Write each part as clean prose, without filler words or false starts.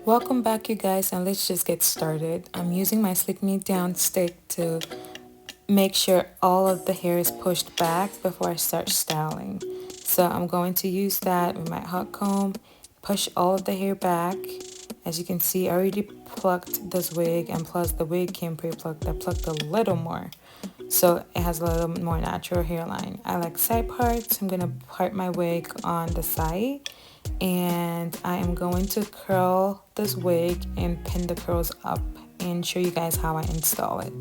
Welcome back, you guys, and let's just get started. I'm using my Slick Me Down stick to make sure all of the hair is pushed back before I start styling. So I'm going to use that with my hot comb, push all of the hair back. As you can see, I already plucked this wig, and plus the wig came pre-plucked. I plucked a little more, so it has a little more natural hairline. I like side parts. I'm gonna part my wig on the side, and I am going to curl this wig and pin the curls up and show you guys how I install it.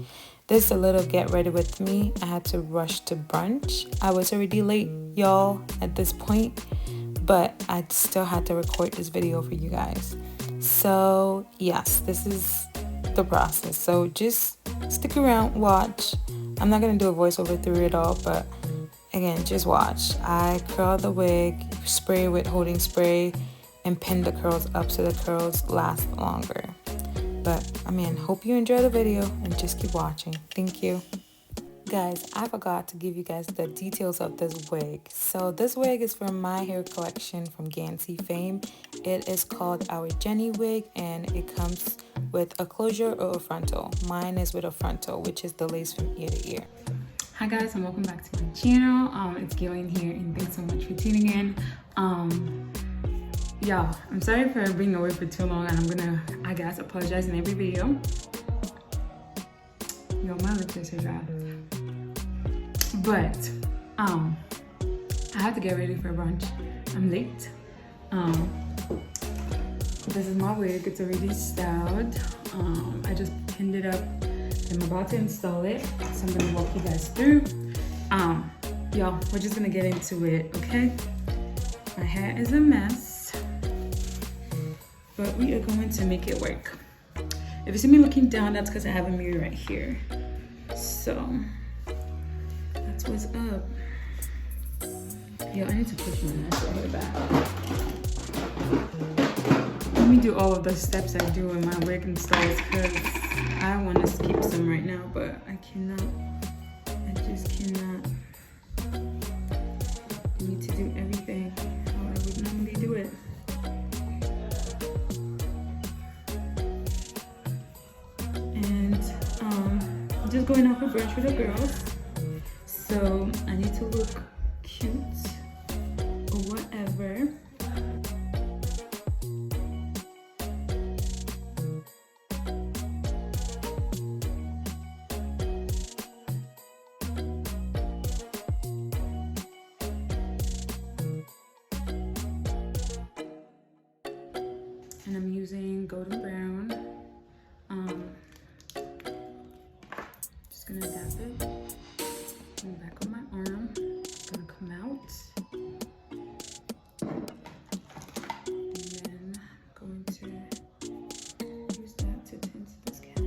This is a little get ready with me. I had to rush to brunch. I was already late, y'all, at this point, but I still had to record this video for you guys. So yes, this is the process. So just stick around, watch. I'm not gonna do a voiceover through it all, but again, just watch. I curl the wig, spray with holding spray, and pin the curls up so the curls last longer. But I mean, hope you enjoy the video and just keep watching. Thank you. Guys, I forgot to give you guys the details of this wig. So this wig is from my hair collection from Gancy fame. It is called our Jenny wig, and it comes with a closure or a frontal. Mine is with a frontal, which is the lace from ear to ear. Hi guys, and welcome back to my channel. It's Gillian here, and thanks so much for tuning in. Y'all, I'm sorry for being away for too long, and I guess, apologize in every video. Yo, my lips are so dry. But, I have to get ready for brunch. I'm late. This is my wig. It's already styled. I just pinned it up. I'm about to install it, so I'm gonna walk you guys through. Y'all, we're just gonna get into it, okay? My hair is a mess, but we are going to make it work. If you see me looking down, that's because I have a mirror right here. So, that's what's up. Yo, I need to push my mess right here back. Let me do all of the steps I do in my wig installs because I want to keep some right now, but I cannot. I just cannot. I need to do everything how I would normally do it. And I'm just going out for brunch with the girls. So I need to look cute or whatever. And I'm using golden brown. Just gonna dab it on the back of my arm. It's gonna come out. And then I'm going to use that to tint this cap.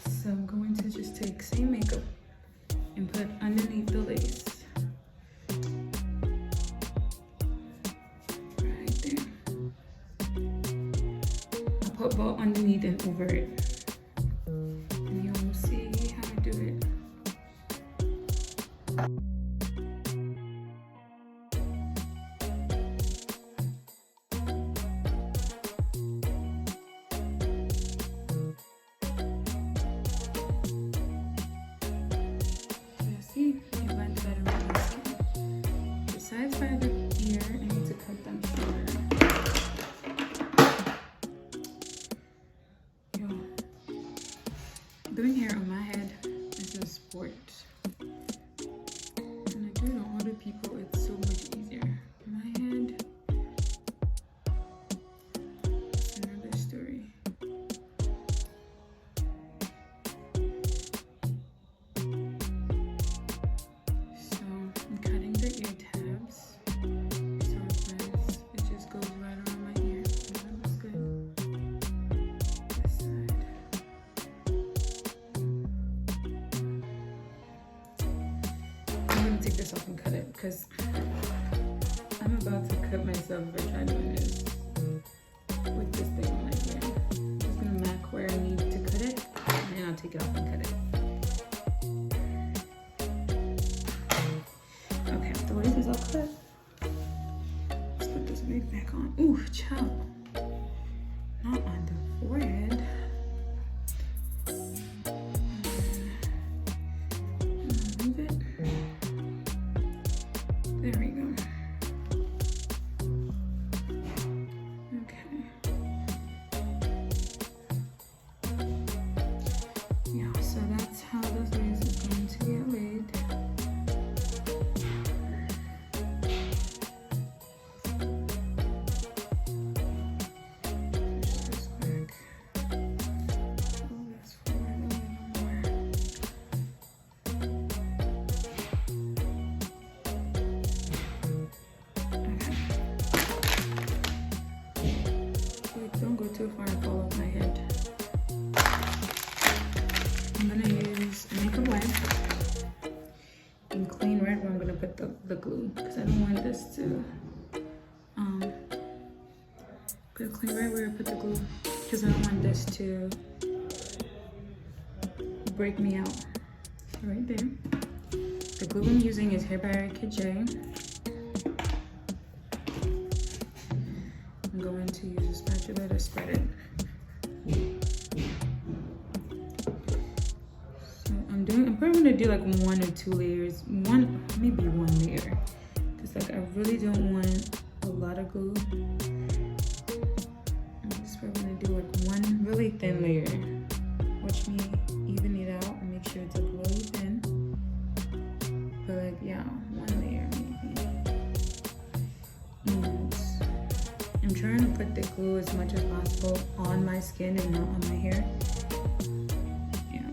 So I'm going to just take same makeup and put underneath the lace. Put both underneath and over it, and you'll see how I do it. You see, it blends better with my skin. The sides by the ear, I need to cut them shorter. Doing hair on my head is a sport. When I do it on other people, it's so much easier. My head, it's another story. So I'm cutting the ear tabs. So it just goes right around my ear. That looks good. This side. I'm gonna take this off and cut it because I'm about to cut myself if I try doing this with this thing right here. I'm just gonna mark where I need to cut it, and then I'll take it off and cut it. Okay, the lace is all cut. back on. Ooh, child. Not on the forehead. Move it. There we go. Okay. Yeah, so that's how this lace is going to get laid. Don't go too far and fall off my head. I'm gonna use a makeup wipe and clean right where I'm gonna put the glue, because I don't want this to put clean right where I put the glue, because I don't want this to break me out. So right there. The glue I'm using is Hair by KJ. I'm going to use a spatula to spread it. So I'm probably gonna do like 1 or 2 layers, maybe one layer, because like I really don't want a lot of glue. I'm just probably gonna do like 1 really thin layer. Watch me even it out and make sure it's like really thin. But like, yeah, 1 layer maybe. And I'm trying to put the glue as much as possible on my skin and not on my hair. Yeah.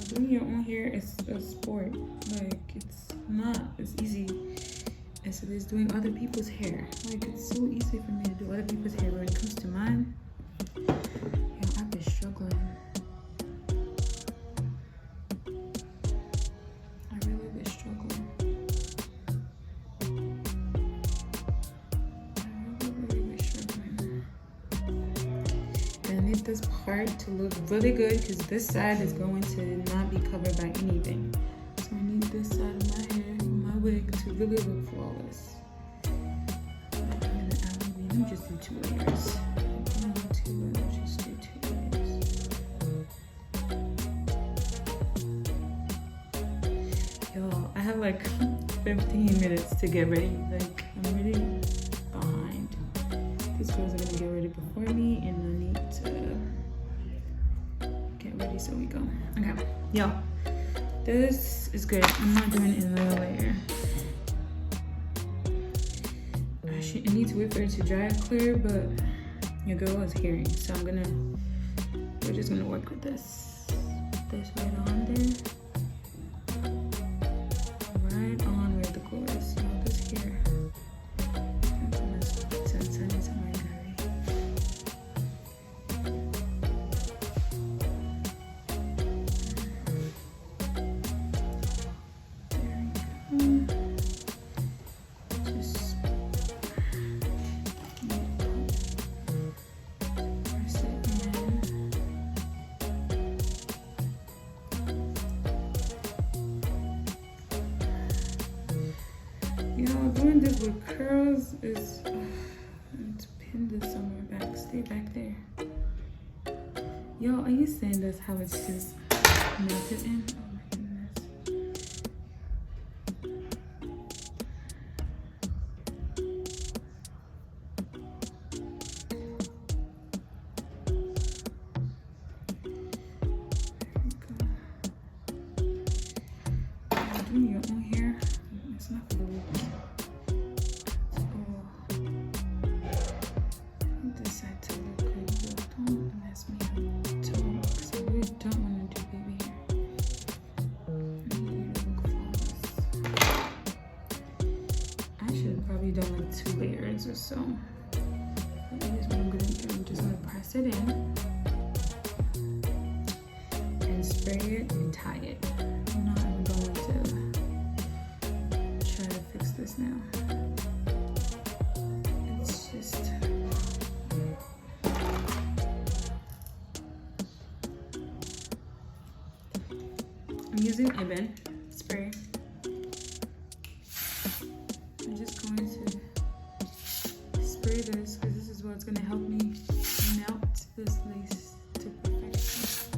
Doing your own hair is a sport. Like, it's not as easy as it is doing other people's hair. Like, it's so easy for me to do other people's hair, but when it comes to mine, yeah, I've been struggling. This part to look really good, because this side is going to not be covered by anything. So I need this side of my hair, my wig, to really look flawless. I'm gonna just do 2 layers. Just do 2 layers. Yo, I have like 15 minutes to get ready. Like, I'm really behind. These girls are gonna get ready before me, and I need to get ready, so we go. Okay, yo, this is good. I'm not doing it in another layer. I need to wait for it to dry clear, but your girl is hearing, so we're just gonna work with this. Put this right on there. Right on where the glue is. So this here. Doing this with curls is to pin this somewhere back. Stay back there. Yo, are you saying that's how it's just melted in? Oh my goodness. There we go. Doing your own hair. It's not for the week. This side to look good. Don't mess me up too much, because I really don't want to do baby hair. I need it to look flawless. I should have probably done like 2 layers or so. But here's what I'm gonna do. I'm just gonna press it in and spray it and tie it. I'm not even going to try to fix this now. It's just I'm using Ibn spray. I'm just going to spray this because this is what's going to help me melt this lace to perfection.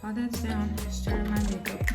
While that's down, stir my makeup.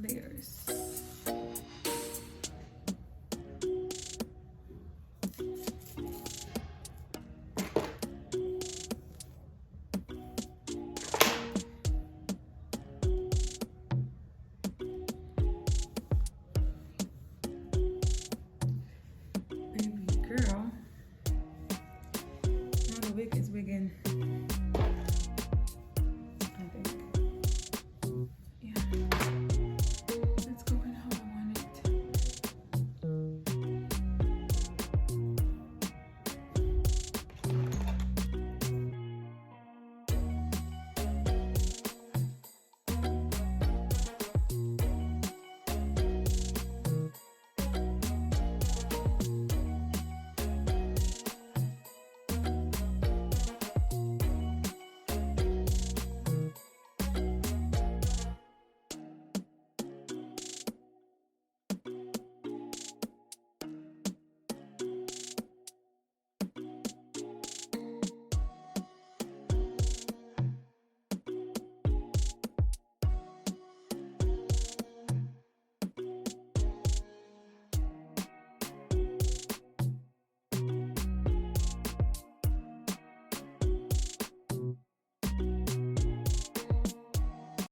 layers.